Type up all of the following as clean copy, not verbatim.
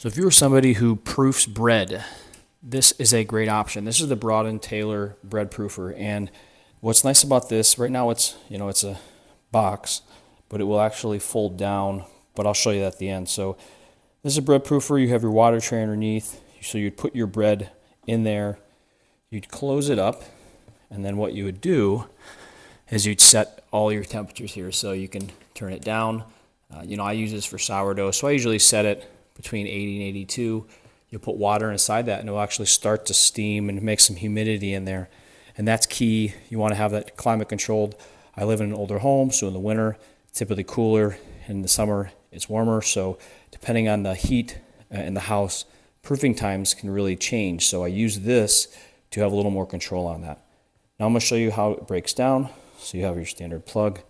So if you're somebody who proofs bread, this is a great option. This is the Broad & Taylor bread proofer, and what's nice about this, right now it's a box, but it will actually fold down, but I'll show you that at the end. So this is a bread proofer. You have your water tray underneath, so you'd put your bread in there, you'd close it up, and then what you would do is you'd set all your temperatures here, so you can turn it down. I use this for sourdough, so I usually set it between 80 and 82. You'll put water inside that and it'll actually start to steam and make some humidity in there. And that's key. You want to have that climate controlled. I live in an older home, so in the winter it's typically cooler. In the summer it's warmer. So depending on the heat in the house, proofing times can really change. So I use this to have a little more control on that. Now I'm going to show you how it breaks down. So you have your standard plug.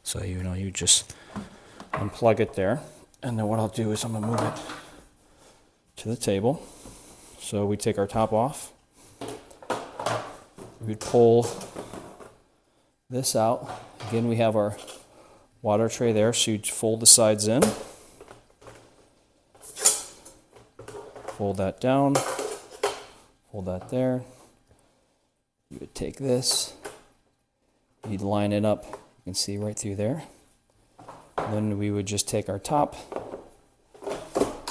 So you just unplug it there. And then what I'll do is I'm going to move it to the table. So we take our top off. We'd pull this out. Again, we have our water tray there, so you'd fold the sides in. Fold that down. Fold that there. You would take this. You'd line it up. You can see right through there. Then we would just take our top,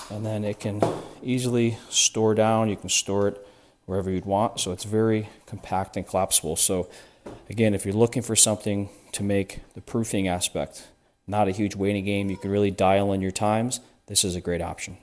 and then it can easily store down. You can store it wherever you'd want, so it's very compact and collapsible. So again, if you're looking for something to make the proofing aspect not a huge waiting game, you can really dial in your times, this is a great option.